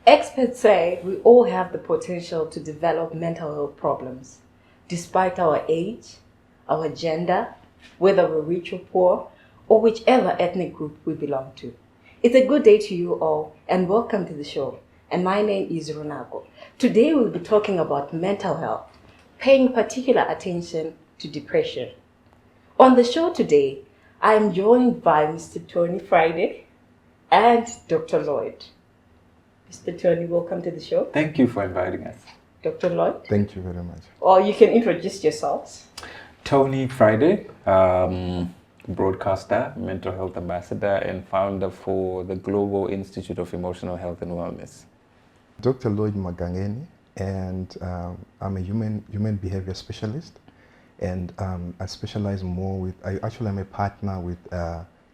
Experts say we all have the potential to develop mental health problems, despite our age, our gender, whether we're rich or poor, or whichever ethnic group we belong to. It's a good day to you all, and welcome to the show. And my name is Runako. Today we'll be talking about mental health, paying particular attention to depression. On the show today, I am joined by Mr. Tony Friday and Dr. Lloyd. Mr. Tony, welcome to the show. Thank you for inviting us. Dr. Lloyd? Thank you very much. Or you can introduce yourselves. Tony Friday, broadcaster, mental health ambassador, and founder for the Global Institute of Emotional Health and Wellness. Dr. Lloyd Magangeni, and I'm a human behavior specialist, and I specialize more with, I'm a partner with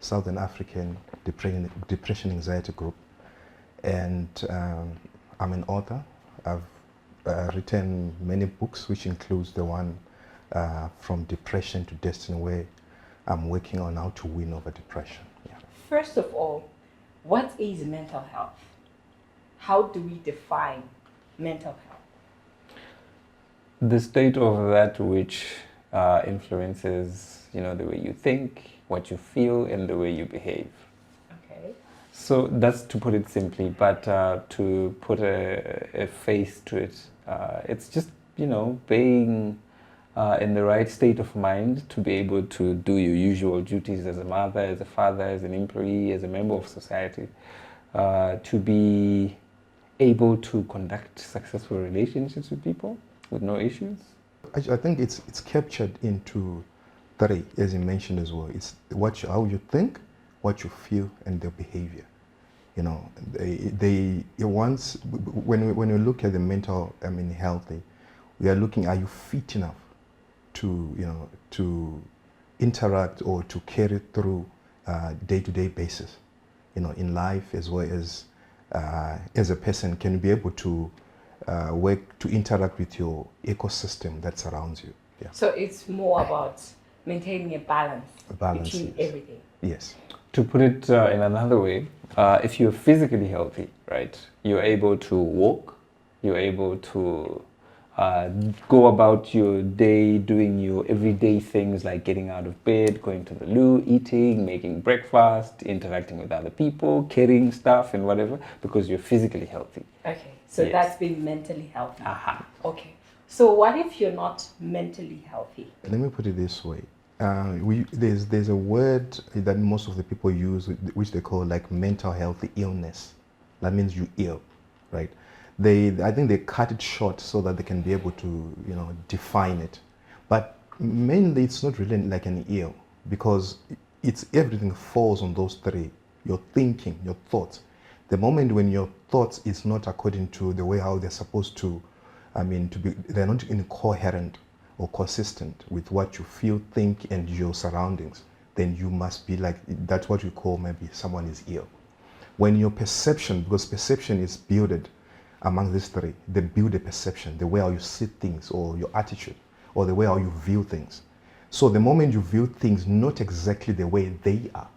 Southern African Depression Anxiety Group, and I'm an author. I've written many books, which includes the one From Depression to Destiny, where I'm working on how to win over depression. Yeah. First of all, what is mental health? How do we define mental health? The state of that which influences, the way you think, what you feel, and the way you behave. Okay. So that's to put it simply, but to put a face to it, it's just, being in the right state of mind to be able to do your usual duties as a mother, as a father, as an employee, as a member of society, to be able to conduct successful relationships with people with no issues. I think it's captured into three, as you mentioned as well. It's how you think, what you feel, and their behavior. When we look at the mental, healthy, we are looking, are you fit enough to interact or to carry through day-to-day basis, in life, as well as a person. Can you be able to work to interact with your ecosystem that surrounds you? Yeah. So it's more about maintaining a balance between yes. everything. Yes. To put it in another way, if you're physically healthy, right, you're able to walk, you're able to go about your day doing your everyday things like getting out of bed, going to the loo, eating, making breakfast, interacting with other people, carrying stuff and whatever, because you're physically healthy. Okay, so Yes. that's being mentally healthy. Aha. Okay, so what if you're not mentally healthy? Let me put it this way. There's a word that most of the people use, which they call like mental health illness. That means you ill, right? I think they cut it short so that they can be able to, define it. But mainly it's not really like an ill, because everything falls on those three: your thinking, your thoughts. The moment when your thoughts is not according to the way how they're supposed to, they're not incoherent or consistent with what you feel, think, and your surroundings, then you must be like, that's what we call maybe someone is ill. When your perception, because perception is builded among these three, they build a perception, the way how you see things, or your attitude, or the way how you view things. So the moment you view things not exactly the way they are,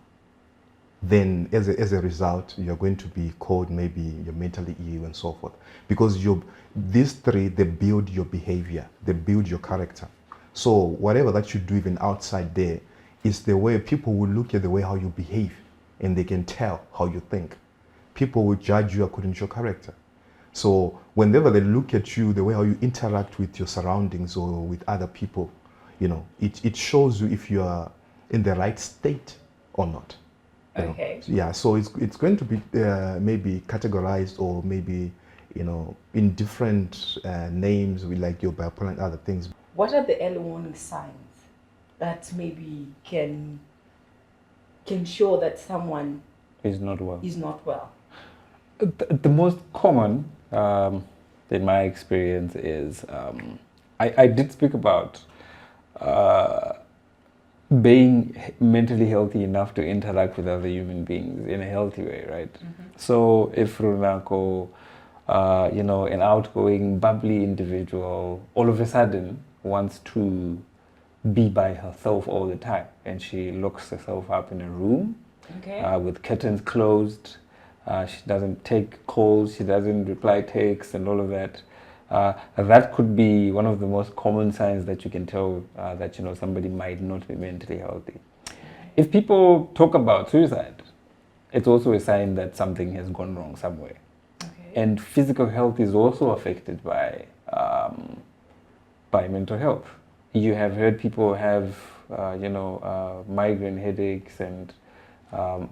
then as a result, you're going to be called, maybe you're mentally ill and so forth. Because these three, they build your behavior, they build your character. So whatever that you do even outside there is the way people will look at the way how you behave, and they can tell how you think. People will judge you according to your character. So whenever they look at you, the way how you interact with your surroundings or with other people, it shows you if you are in the right state or not. Okay. Yeah, so it's going to be maybe categorized, or maybe, in different names, with like your bipolar and other things. What are the early warning signs that maybe can show that someone Is not well. is not well? The most common, in my experience, is I did speak about being mentally healthy enough to interact with other human beings in a healthy way, right? Mm-hmm. So if Runako, an outgoing, bubbly individual, all of a sudden wants to be by herself all the time, and she locks herself up in a room, okay, with curtains closed, She doesn't take calls. She doesn't reply texts and all of that. That could be one of the most common signs that you can tell that somebody might not be mentally healthy. If people talk about suicide, it's also a sign that something has gone wrong somewhere. Okay. And physical health is also affected by mental health. You have heard people have, migraine headaches, and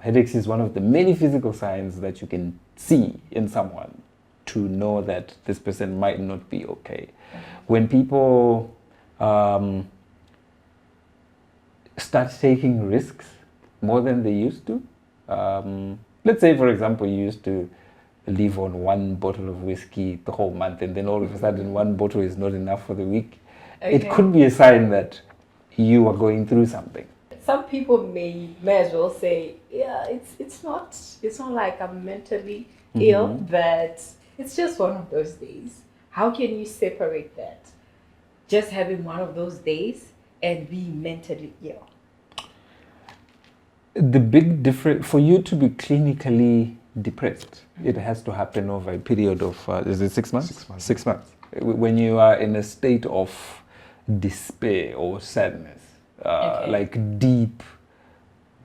headaches is one of the many physical signs that you can see in someone to know that this person might not be okay. When people start taking risks more than they used to, let's say, for example, you used to live on one bottle of whiskey the whole month, and then all of a sudden one bottle is not enough for the week. Okay. It could be a sign that you are going through something. Some people may as well say, yeah, it's not like I'm mentally ill, but it's just one of those days. How can you separate that? Just having one of those days and being mentally ill. The big difference for you to be clinically depressed, it has to happen over a period of, is it 6 months? 6 months. 6 months. When you are in a state of despair or sadness, like deep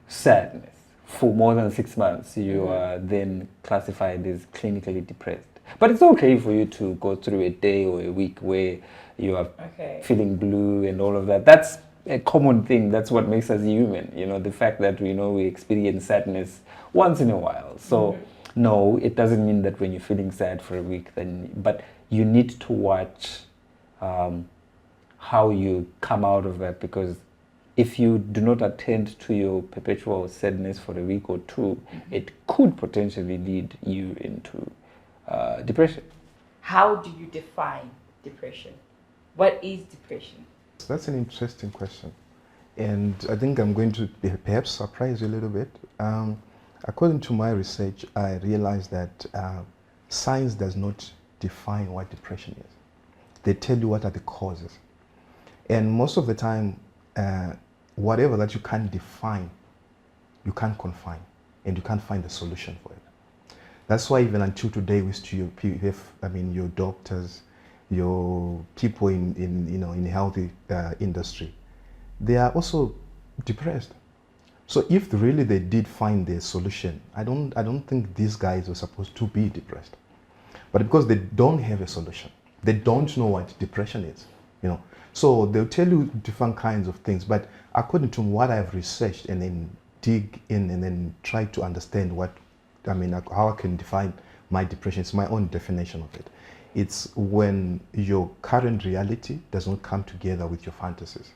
sadness, for more than 6 months, you are then classified as clinically depressed. But it's okay for you to go through a day or a week where you are feeling blue and all of that. That's a common thing. That's what makes us human. The fact that we experience sadness once in a while. So no, it doesn't mean that when you're feeling sad for a week, but you need to watch how you come out of that, because if you do not attend to your perpetual sadness for a week or two, it could potentially lead you into depression. How do you define depression? What is depression? That's an interesting question. And I think I'm going to perhaps surprise you a little bit. According to my research, I realized that science does not define what depression is. They tell you what are the causes. And most of the time, whatever that you can't define, you can't confine, and you can't find a solution for it. That's why even until today, we still have, your doctors, your people in the healthy industry, they are also depressed. So if really they did find the solution, I don't think these guys were supposed to be depressed. But because they don't have a solution, they don't know what depression is, So they'll tell you different kinds of things, but according to what I've researched and then dig in and then try to understand how I can define my depression, it's my own definition of it. It's when your current reality does not come together with your fantasies.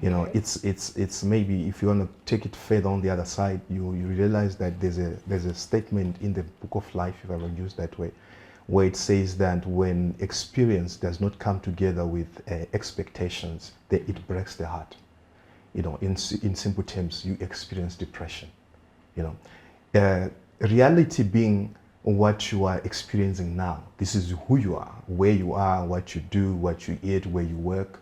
It's maybe, if you want to take it further on the other side, you realize that there's a statement in the Book of Life, if I will use that way, where it says that when experience does not come together with expectations, it breaks the heart. In simple terms, you experience depression. Reality being what you are experiencing now. This is who you are, where you are, what you do, what you eat, where you work.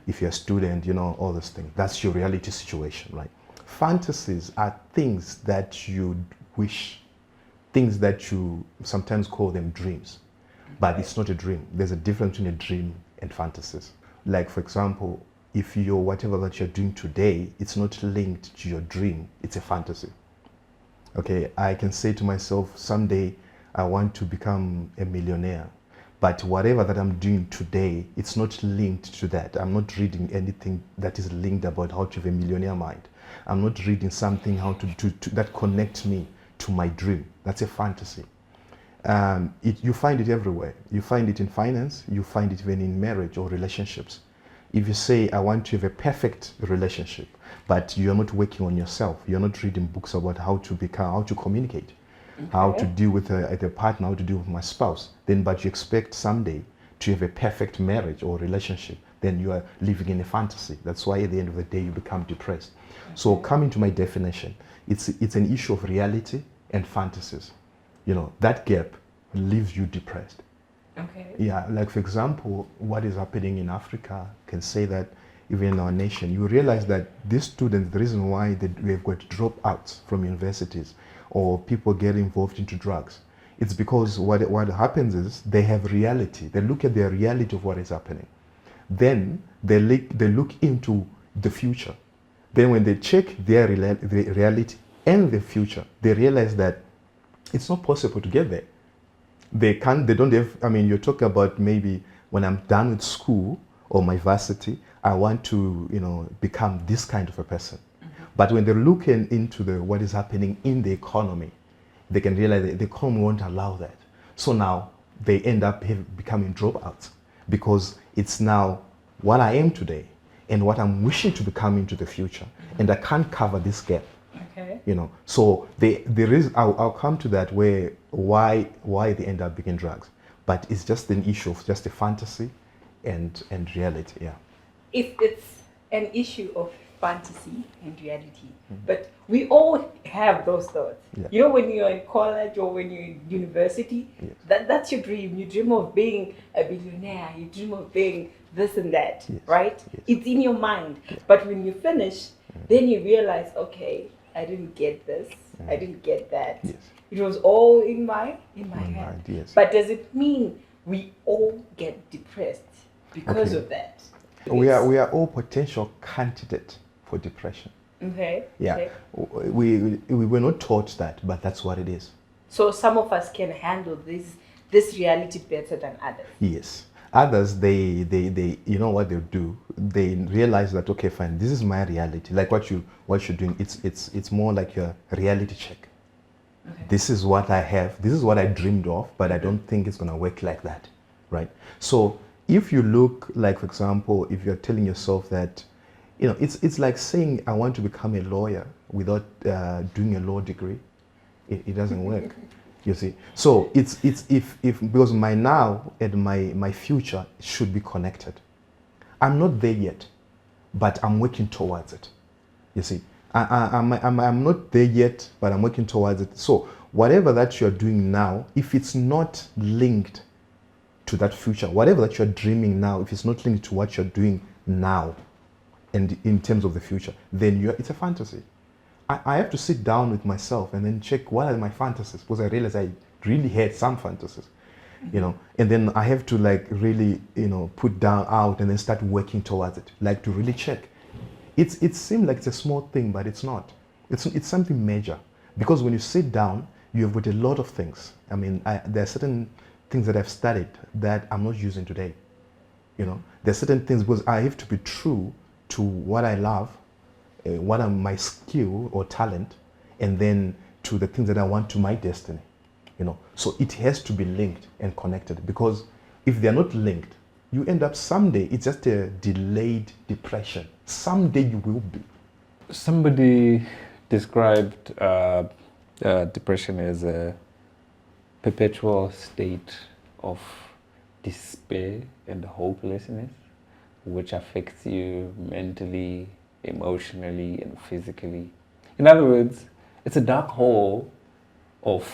If you're a student, all those things. That's your reality situation, right? Fantasies are things that you wish, things that you sometimes call them dreams, but it's not a dream. There's a difference between a dream and fantasies. Like, for example, if whatever that you're doing today, it's not linked to your dream, it's a fantasy. Okay, I can say to myself, someday I want to become a millionaire, but whatever that I'm doing today, it's not linked to that. I'm not reading anything that is linked about how to have a millionaire mind. I'm not reading something how to do that connects me to my dream. That's a fantasy. You find it everywhere. You find it in finance. You find it even in marriage or relationships. If you say, I want to have a perfect relationship, but you're not working on yourself, you're not reading books about how to communicate, how to deal with a partner, how to deal with my spouse, but you expect someday to have a perfect marriage or relationship, then you are living in a fantasy. That's why at the end of the day, you become depressed. So coming to my definition, it's an issue of reality and fantasies. That gap leaves you depressed. Okay. Yeah, like for example, what is happening in Africa can say that even in our nation, you realize that these students, the reason why we have got dropouts from universities or people get involved into drugs. It's because what happens is they have reality. They look at the reality of what is happening. Then they look into the future. Then when they check their the reality and the future, they realize that it's not possible to get there. They don't have, I mean, you're talking about maybe when I'm done with school or my varsity, I want to, become this kind of a person. But when they're looking into what is happening in the economy, they can realize that the economy won't allow that. So now they end up becoming dropouts, because it's now what I am today and what I'm wishing to become into the future, and I can't cover this gap. Okay. So there is, I'll come to that, where why they end up becoming drugs, but it's just an issue of just a fantasy and reality. Yeah. If it's an issue of fantasy and reality, but we all have those thoughts. Yeah. When you're in college or when you're in university, Yes. that's your dream. You dream of being a billionaire. You dream of being this and that, Yes. right? Yes. It's in your mind. But when you finish, then you realize, okay, I didn't get this. I didn't get that. Yes. It was all in my head. Mind, yes. But does it mean we all get depressed because Okay. of that? We are all potential candidates for depression. Okay. Yeah. Okay. We were not taught that, but that's what it is. So some of us can handle this reality better than others. Yes. Others, they what they'll do, they realize that, okay, fine, this is my reality. Like what you're doing, it's more like a reality check. Okay. This is what I have, this is what I dreamed of, but I don't think it's gonna work like that. Right? So if you look, like, for example, if you're telling yourself that, it's like saying I want to become a lawyer without doing a law degree. It doesn't work. You see, so it's if because my now and my future should be connected. I'm not there yet, but I'm working towards it. You see, I'm not there yet, but I'm working towards it. So whatever that you're doing now, if it's not linked to that future, whatever that you're dreaming now, if it's not linked to what you're doing now, and in terms of the future, then it's a fantasy. I have to sit down with myself and then check what are my fantasies, because I realize I really had some fantasies, and then I have to really, put down out and then start working towards it, like to really check. It seems like it's a small thing, but it's not. It's something major, because when you sit down, you have got a lot of things. I mean, there are certain things that I've studied that I'm not using today. There are certain things, because I have to be true to what I love, what are my skill or talent, and then to the things that I want to my destiny. So it has to be linked and connected, because if they're not linked, you end up someday, it's just a delayed depression. Someday you will be. Somebody described depression as a perpetual state of despair and hopelessness, which affects you mentally, emotionally, and physically. In other words, it's a dark hole of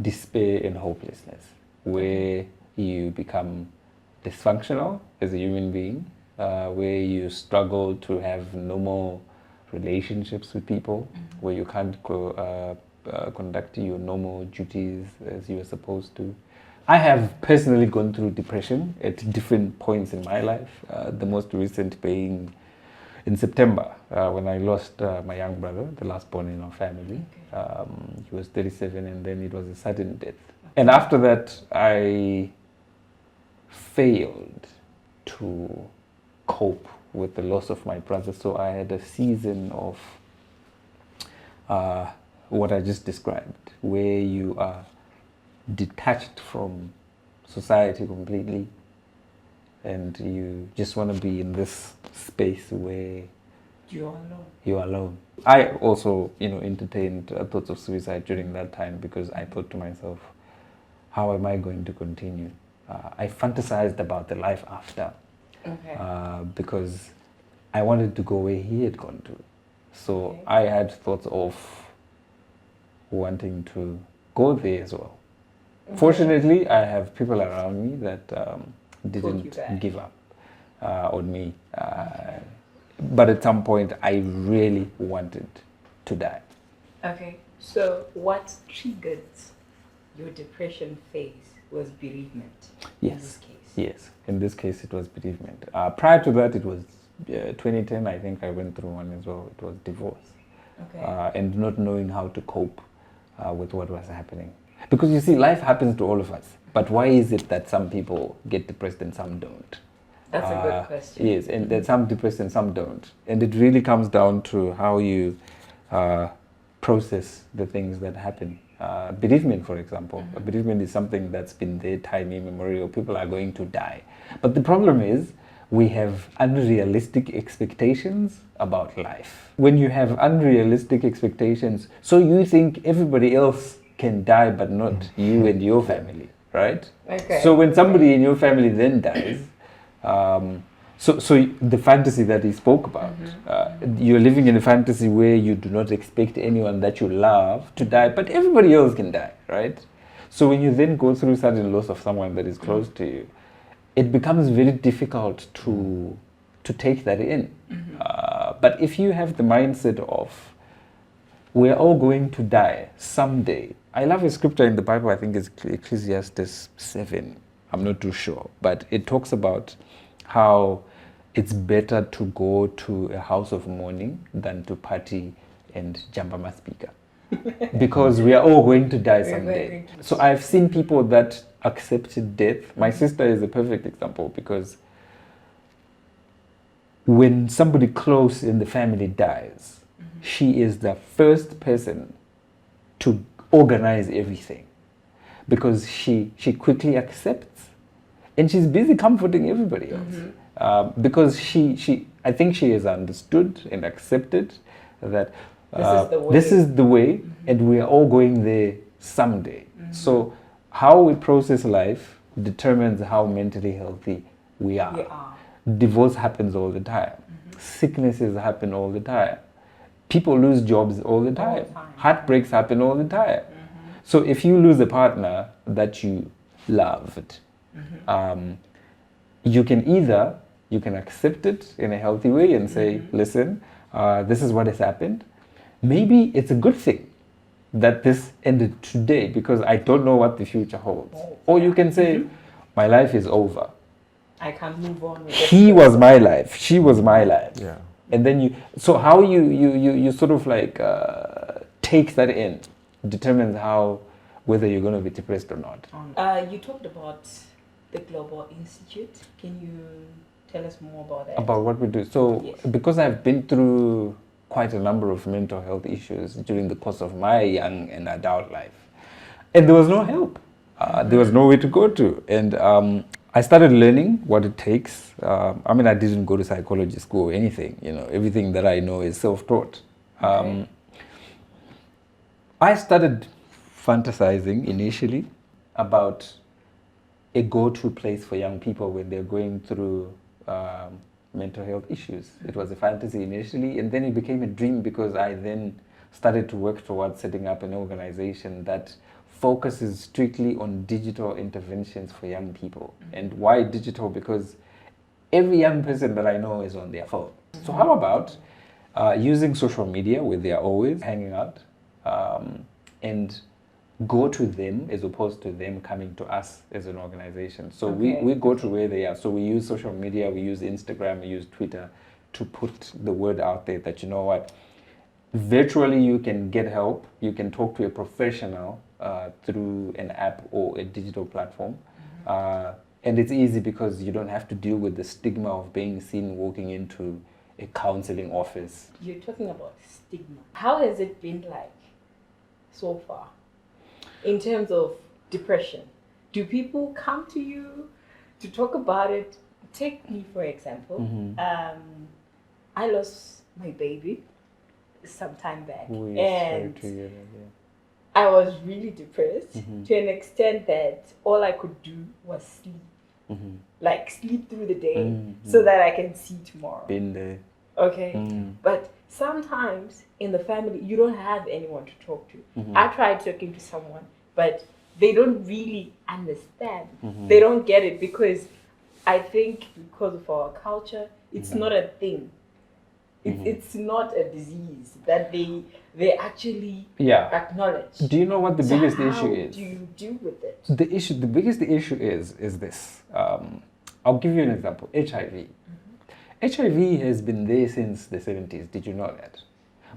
despair and hopelessness, where you become dysfunctional as a human being, where you struggle to have normal relationships with people, where you can't conduct your normal duties as you are supposed to. I have personally gone through depression at different points in my life, the most recent being in September, when I lost my young brother, the last born in our family. Okay. He was 37, and then it was a sudden death. And after that, I failed to cope with the loss of my brother. So I had a season of what I just described, where you are detached from society completely, and you just want to be in this space where you're alone. I also, entertained thoughts of suicide during that time, because I thought to myself, how am I going to continue? I fantasized about the life after, because I wanted to go where he had gone to. So I had thoughts of wanting to go there as well. Fortunately, I have people around me that didn't give up on me. But at some point, I really wanted to die. Okay. So what triggered your depression phase was bereavement in this case? Yes, in this case it was bereavement. Prior to that, it was 2010, I think I went through one as well. It was divorce. Okay. And not knowing how to cope with what was happening. Because you see, life happens to all of us. But why is it that some people get depressed and some don't? That's a good question. Yes, and that some depressed and some don't. And it really comes down to how you process the things that happen. Bereavement, for example. Bereavement is something that's been there time immemorial. People are going to die. But the problem is, we have unrealistic expectations about life. When you have unrealistic expectations, so you think everybody else can die, but not you and your family, right? Okay. So when somebody in your family then dies, so the fantasy that he spoke about, you're living in a fantasy where you do not expect anyone that you love to die, but everybody else can die, right? So when you then go through sudden loss of someone that is close to you, it becomes very difficult to take that in. But if you have the mindset of, we're all going to die someday. I love a scripture in the Bible, I think it's Ecclesiastes 7. I'm not too sure. But it talks about how it's better to go to a house of mourning than to party and jamba speaker. Because we are all going to die someday. So I've seen people that accepted death. My sister is a perfect example, because when somebody close in the family dies, she is the first person to organize everything, because she quickly accepts, and she's busy comforting everybody else, because I think she has understood and accepted that this is the way, and we are all going there someday. So how we process life determines how mentally healthy we are. Divorce happens all the time. Sicknesses happen all the time. People lose jobs all the time. Heartbreaks happen all the time. So if you lose a partner that you loved, you can accept it in a healthy way and say, listen, this is what has happened. Maybe it's a good thing that this ended today, because I don't know what the future holds. Or you can say, my life is over. I can't move on with He was my life. She was my life. Yeah. And then so how you sort of like take that in determines whether you're going to be depressed or not. You talked about the Global Institute. Can you tell us more about that? About what we do. So because I've been through quite a number of mental health issues during the course of my young and adult life, and there was no help. There was nowhere to go to. And I started learning what it takes. I mean, I didn't go to psychology school or anything. Everything that I know is self-taught. I started fantasizing initially about a go-to place for young people when they're going through mental health issues. It was a fantasy initially, and then it became a dream, because I then started to work towards setting up an organization that focuses strictly on digital interventions for young people. And why digital? Because every young person that I know is on their phone. So how about using social media where they are always hanging out, and go to them as opposed to them coming to us as an organization. So we go to where they are. So we use social media, we use Instagram, we use Twitter to put the word out there that, you know what, virtually you can get help, you can talk to a professional through an app or a digital platform. And it's easy because you don't have to deal with the stigma of being seen walking into a counseling office. You're talking about stigma. How has it been like so far in terms of depression? Do people come to you to talk about it? Take me, for example. I lost my baby some time back. And I was really depressed to an extent that all I could do was sleep. Like sleep through the day so that I can see tomorrow. Been there. Okay. But sometimes in the family, you don't have anyone to talk to. I tried talking to someone, but they don't really understand. They don't get it, because I think because of our culture, it's not a thing. It's not a disease that they they actually Yeah. acknowledge. Do you know what the biggest issue How is? do you deal with it? The biggest issue is this. I'll give you an example. HIV. HIV has been there since the 70s. Did you know that?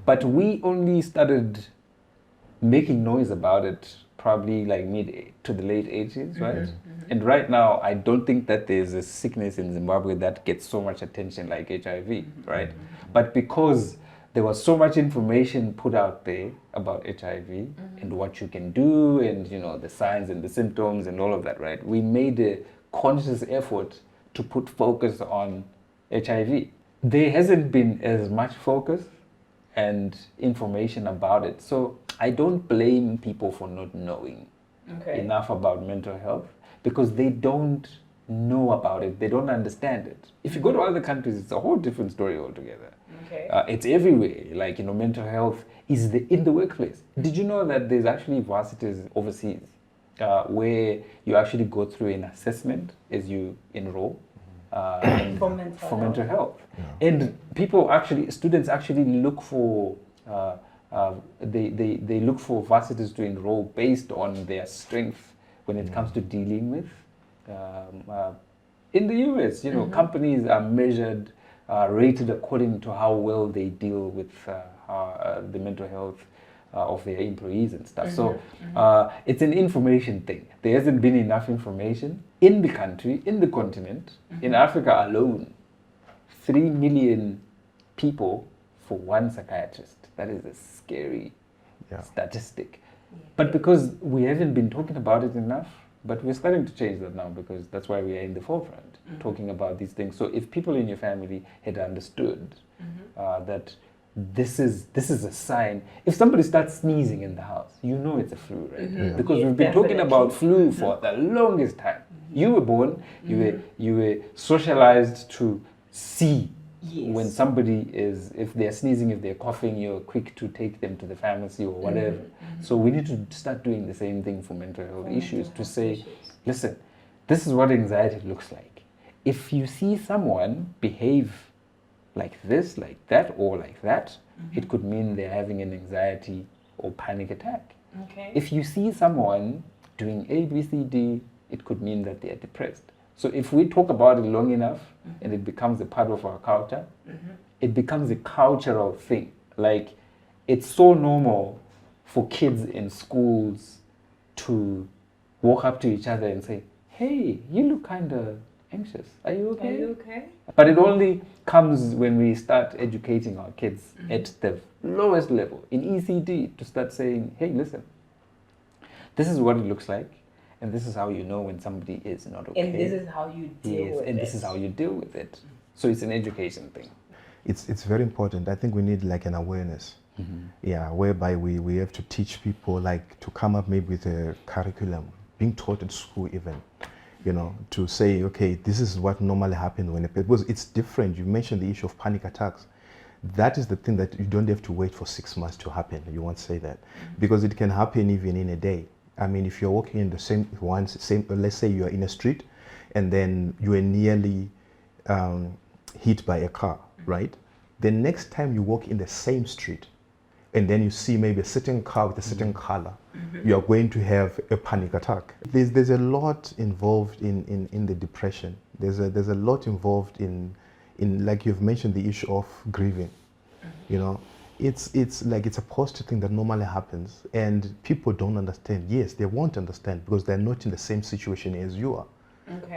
But we only started making noise about it probably like mid to the late 80s, right? And right now, I don't think that there's a sickness in Zimbabwe that gets so much attention like HIV, right? But because there was so much information put out there about HIV and what you can do and, you know, the signs and the symptoms and all of that, right? We made a conscious effort to put focus on HIV. There hasn't been as much focus and information about it. So I don't blame people for not knowing enough about mental health because they don't know about it. They don't understand it. If you go to other countries, it's a whole different story altogether. It's everywhere. Like, you know, mental health is in the workplace. Did you know that there's actually varsities overseas where you actually go through an assessment as you enroll For mental health? And students actually look for they look for varsities to enroll based on their strength when it comes to dealing with. In the US, you know, companies are measured, rated according to how well they deal with the mental health of their employees and stuff. So it's an information thing. There hasn't been enough information in the country, in the continent, in Africa alone. 3 million people for one psychiatrist. That is a scary statistic. But because we haven't been talking about it enough, but we're starting to change that now because that's why we are in the forefront, talking about these things. So if people in your family had understood that this is a sign, if somebody starts sneezing in the house, you know it's a flu, right? Because we've been talking about flu for the longest time. You were born, you were socialized to see when somebody if they're sneezing, if they're coughing, you're quick to take them to the pharmacy or whatever. So we need to start doing the same thing for mental health issues to say, listen, this is what anxiety looks like. If you see someone behave like this, like that, or like that, it could mean they're having an anxiety or panic attack. If you see someone doing A, B, C, D, it could mean that they're depressed. So if we talk about it long enough and it becomes a part of our culture, it becomes a cultural thing. Like, it's so normal for kids in schools to walk up to each other and say, hey, you look kind of anxious. Are you okay? Are you okay? But it only comes when we start educating our kids at the lowest level, in ECD, to start saying, hey, listen, this is what it looks like. And this is how you know when somebody is not okay. And this is how you deal with it. And this is how you deal with it. So it's an education thing. It's very important. I think we need like an awareness. Whereby we have to teach people, like, to come up maybe with a curriculum, being taught at school even, you know, to say, okay, this is what normally happens when because it's different. You mentioned the issue of panic attacks. That is the thing that you don't have to wait for 6 months to happen. You won't say that. Because it can happen even in a day. I mean, if you're walking in the same, let's say you're in a street and then you are nearly hit by a car, right? The next time you walk in the same street and then you see maybe a certain car with a certain color, you are going to have a panic attack. There's a lot involved in the depression. There's a lot involved in like you've mentioned, the issue of grieving, you know. It's like it's a positive thing that normally happens, and people don't understand. Yes, they won't understand because they're not in the same situation as you are.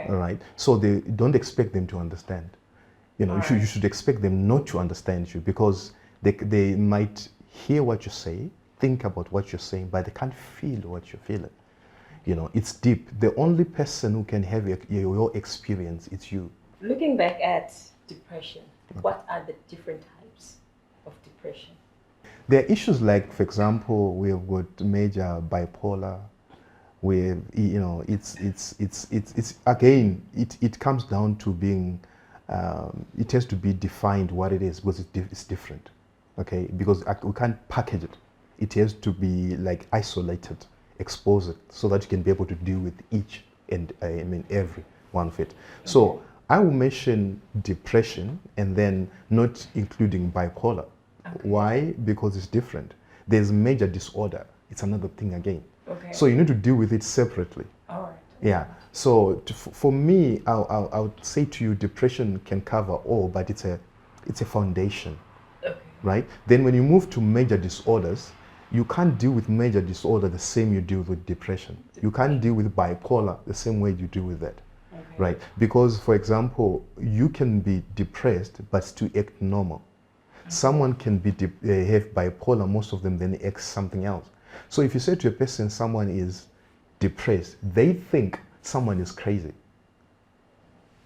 All right, so they don't expect them to understand. You know, you should expect them not to understand you because they might hear what you say, think about what you're saying, but they can't feel what you're feeling. You know, it's deep. The only person who can have your experience, it's you. Looking back at depression, what are the different types of depression? There are issues like, for example, we have got major bipolar. Where, you know, it's again, it comes down to being, it has to be defined what it is because it's different, okay? Because we can't package it. It has to be like isolated, expose it, so that you can be able to deal with each and every one of it. So I will mention depression and then not including bipolar. Why? Because it's different. There's major disorder. It's another thing again. Okay. So you need to deal with it separately. All right. Yeah. So for me, I would say to you, depression can cover all, but it's a foundation. Okay. Right? Then when you move to major disorders, you can't deal with major disorder the same you deal with depression. You can't deal with bipolar the same way you deal with that. Okay. Right? Because, for example, you can be depressed but still act normal. Someone can be have bipolar, most of them then act something else. So if you say to a person someone is depressed, they think someone is crazy.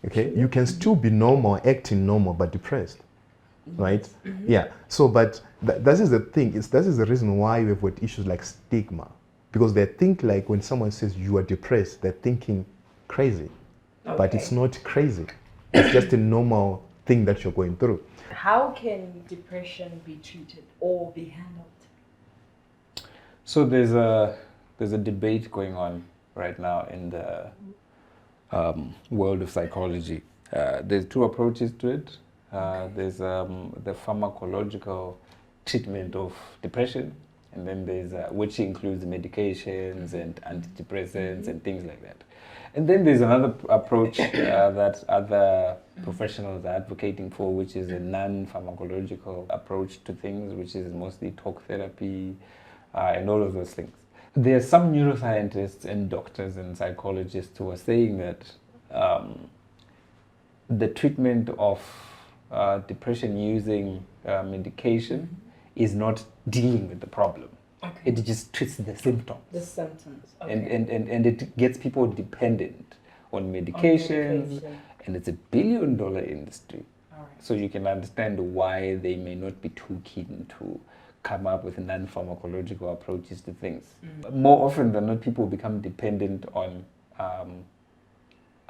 Okay? You can still be normal, acting normal, but depressed. Right? Mm-hmm. Yeah. So, but this is the thing. That is the reason why we have got issues like stigma, because they think like when someone says you are depressed, they're thinking crazy, but it's not crazy. It's just a normal thing that you're going through. How can depression be treated or be handled? So there's a debate going on right now in the world of psychology. There's two approaches to it. There's the pharmacological treatment of depression, and then there's which includes medications and antidepressants and things like that. And then there's another approach that other professionals are advocating for, which is a non-pharmacological approach to things, which is mostly talk therapy and all of those things. There are some neuroscientists and doctors and psychologists who are saying that the treatment of depression using medication is not dealing with the problem. Okay. It just treats the symptoms. The symptoms. Okay. And it gets people dependent on medications, and it's $1 billion industry. All right. So you can understand why they may not be too keen to come up with non-pharmacological approaches to things. More often than not, people become dependent on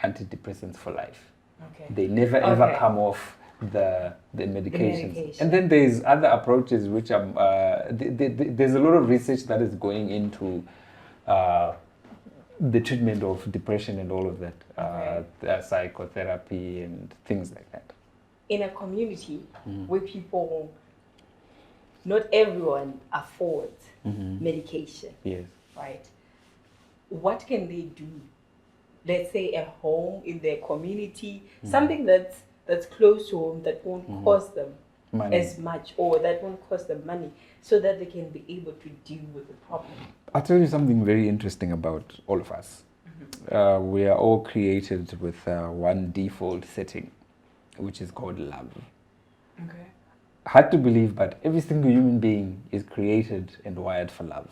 antidepressants for life. Okay. They never ever come off the medications. And then there's other approaches which are there's a lot of research that is going into the treatment of depression and all of that, psychotherapy and things like that. In a community where people, not everyone affords medication, Yes. right? What can they do? Let's say at home, in their community, something that's close to home that won't cost them Money. as much, or that won't cost them money, so that they can be able to deal with the problem. I'll tell you something very interesting about all of us. We are all created with one default setting, which is called love. Okay. Hard to believe, but every single human being is created and wired for love.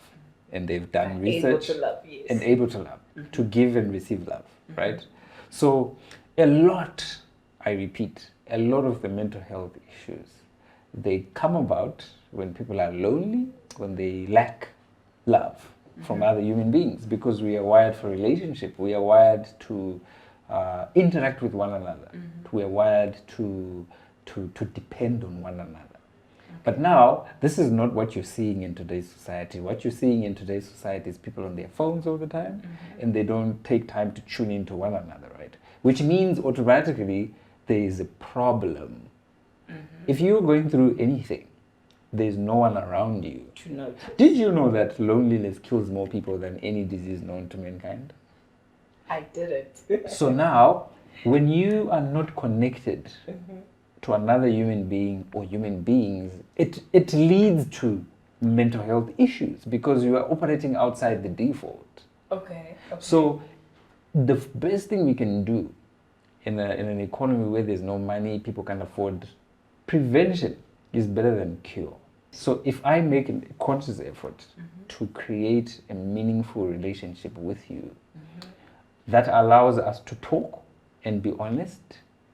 And they've done research able to love, yes. and able to love, to give and receive love, right? So a lot, I repeat, a lot of the mental health issues, they come about when people are lonely, when they lack love from other human beings, because we are wired for relationship. We are wired to interact with one another. We are wired to depend on one another. But now, this is not what you're seeing in today's society. What you're seeing in today's society is people on their phones all the time, and they don't take time to tune into one another, right? Which means automatically there is a problem. If you're going through anything, there's no one around you To know. Did you know that loneliness kills more people than any disease known to mankind? I did it. So now, when you are not connected to another human being or human beings, it leads to mental health issues because you are operating outside the default. Okay. So the best thing we can do in an economy where there's no money, people can afford, prevention is better than cure. So if I make a conscious effort to create a meaningful relationship with you, that allows us to talk and be honest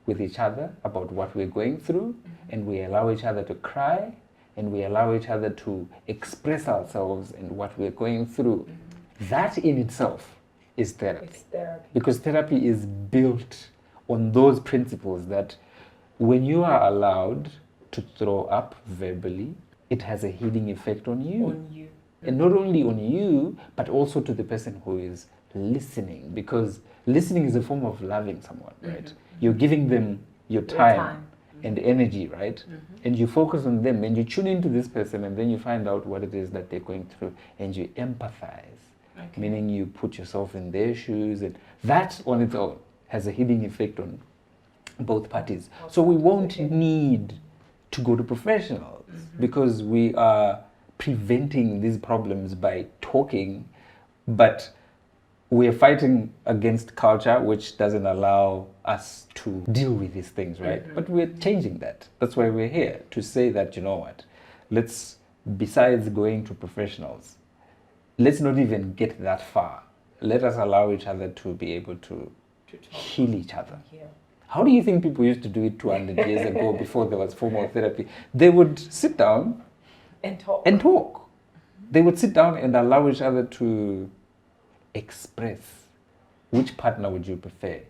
with each other about what we're going through, and we allow each other to cry, and we allow each other to express ourselves and what we're going through. That in itself is therapy. It's therapy. Because therapy is built on those principles that when you are allowed to throw up verbally, it has a healing effect on you. On you. And not only on you, but also to the person who is listening, because listening is a form of loving someone, right? You're giving them your time. and energy, right? And you focus on them and you tune into this person and then you find out what it is that they're going through and you empathize, meaning you put yourself in their shoes, and that on its own has a healing effect on both parties. So we won't need to go to professionals because we are preventing these problems by talking, but we're fighting against culture which doesn't allow us to deal with these things, right? But we're changing that. That's why we're here, to say that, you know what, let's, besides going to professionals, let's not even get that far. Let us allow each other to be able to heal each other. How do you think people used to do it 200 years ago before there was formal therapy? They would sit down and talk. They would sit down and allow each other to express. Which partner would you prefer?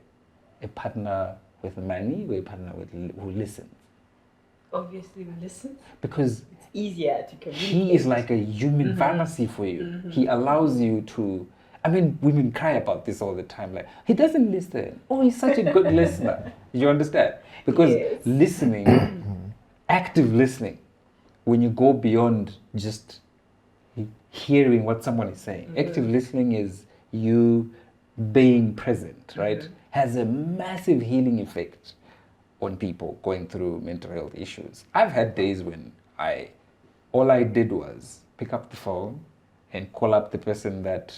A partner with money or a partner who listens? Obviously, we listen. Because it's easier to communicate. He is like a human pharmacy for you. He allows you to, I mean, women cry about this all the time. Like, he doesn't listen. Oh, he's such a good listener. You understand? Because listening, active listening, when you go beyond just hearing what someone is saying, active listening is you being present, right? Has a massive healing effect on people going through mental health issues. I've had days when all I did was pick up the phone and call up the person that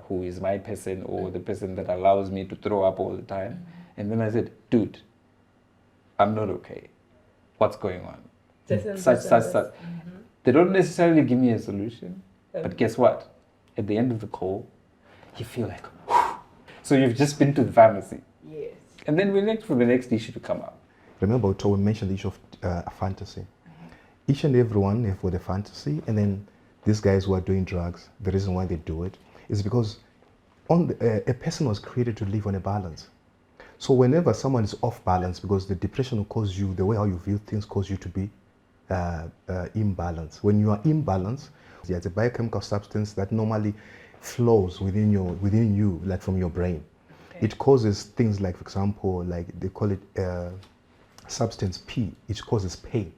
who is my person, or the person that allows me to throw up all the time. And then I said, dude, I'm not okay. What's going on? Such. They don't necessarily give me a solution, but guess what? At the end of the call, you feel like, whew. So you've just been to the pharmacy. Yes. And then we wait for the next issue to come up. Remember, we mentioned the issue of fantasy. Each and everyone have got a fantasy, and then these guys who are doing drugs, the reason why they do it is because a person was created to live on a balance. So whenever someone is off balance, because the depression will cause you, the way how you view things cause you to be imbalance. When you are imbalanced, there's a biochemical substance that normally flows within you, like from your brain. It causes things like, for example, like they call it substance P. It causes pain.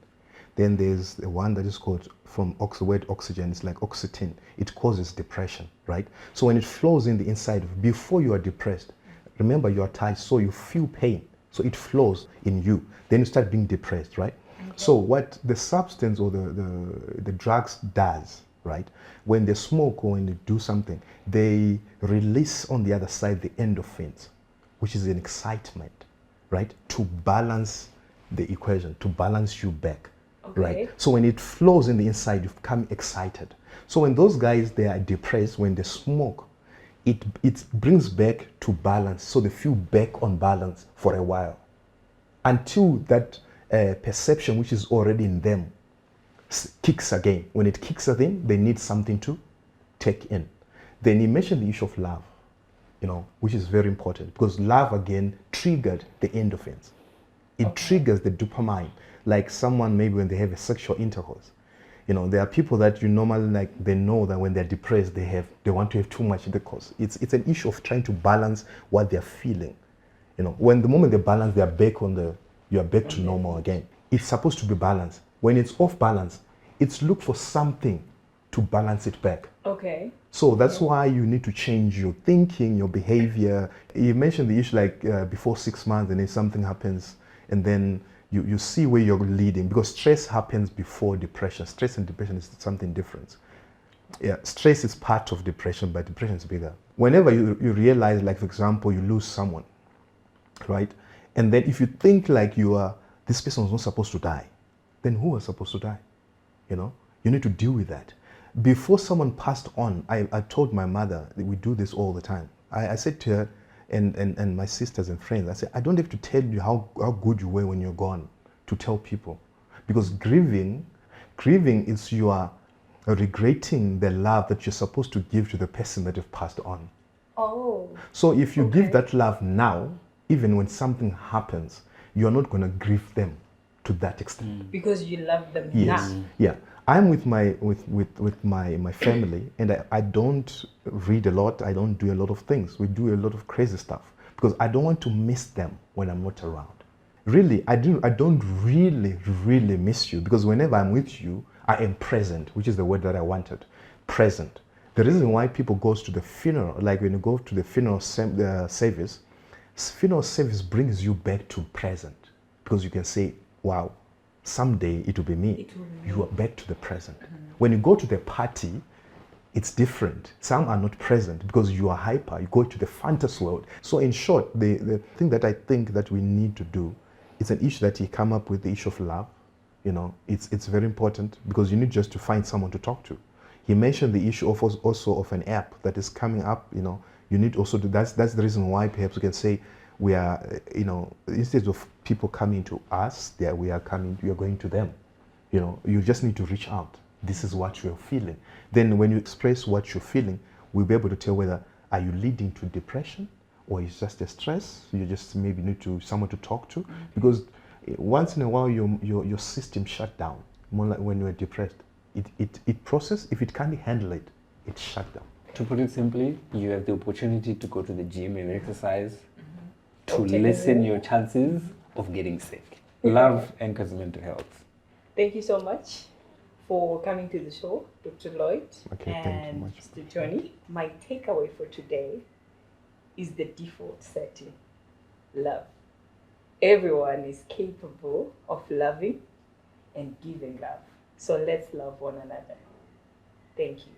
Then there's the one that is called, from word oxygen, it's like oxytocin. It causes depression, right? So when it flows in the inside, before you are depressed, remember you are tired, so you feel pain. So it flows in you. Then you start being depressed, right? So what the substance or the drugs does, right? When they smoke or when they do something, they release on the other side the endorphins, which is an excitement, right? To balance the equation, to balance you back, right? So when it flows in the inside, you become excited. So when those guys, they are depressed, when they smoke, it brings back to balance. So they feel back on balance for a while until that perception, which is already in them, kicks again. When it kicks again, they need something to take in. Then you mentioned the issue of love, which is very important, because love again triggered the endorphins. It triggers the dopamine, like someone maybe when they have a sexual intercourse. There are people that you normally like, they know that when they're depressed, they want to have too much intercourse. It's an issue of trying to balance what they're feeling. When the moment they balance, you are back to normal again. It's supposed to be balanced. When it's off balance, it's look for something to balance it back. Okay. So that's why you need to change your thinking, your behavior. You mentioned the issue like before 6 months, and then something happens, and then you see where you're leading, because stress happens before depression. Stress and depression is something different. Yeah, stress is part of depression, but depression is bigger. Whenever you realize, like for example, you lose someone, right? And then if you think like this person was not supposed to die, then who was supposed to die? You need to deal with that. Before someone passed on, I told my mother that we do this all the time. I said to her and my sisters and friends, I said, I don't have to tell you how good you were when you're gone, to tell people. Because grieving is you are regretting the love that you're supposed to give to the person that you've passed on. Oh. So if you give that love now, even when something happens, you're not going to grieve them to that extent. Because you love them now. Yeah. I'm with my family, and I don't read a lot. I don't do a lot of things. We do a lot of crazy stuff because I don't want to miss them when I'm not around. Really, I don't really miss you, because whenever I'm with you, I am present, which is the word that I wanted, present. The reason why people goes to the funeral, like when you go to the funeral service, funeral service brings you back to present, because you can say, wow, someday it will be me. You are back to the present. When you go to the party, it's different. Some are not present because you are hyper. You go to the fantasy world. So in short, the thing that I think that we need to do, it's an issue that he come up with, the issue of love. You know, it's very important, because you need just to find someone to talk to. He mentioned the issue of also of an app that is coming up. You know, you need also to, that's the reason why perhaps we can say we are, you know, instead of people coming to us, we are going to them. You know, you just need to reach out. This is what you're feeling. Then when you express what you're feeling, we'll be able to tell whether are you leading to depression, or it's just a stress. You just maybe need to someone to talk to, because once in a while your system shut down. More like when you're depressed, it process. If it can't handle it, it shut down. To put it simply, you have the opportunity to go to the gym and exercise, to lessen your chances of getting sick. Love anchors mental health. Thank you so much for coming to the show, Dr. Lloyd Okay, thank you much. Mr. Tony. My takeaway for today is the default setting, love. Everyone is capable of loving and giving love. So let's love one another. Thank you.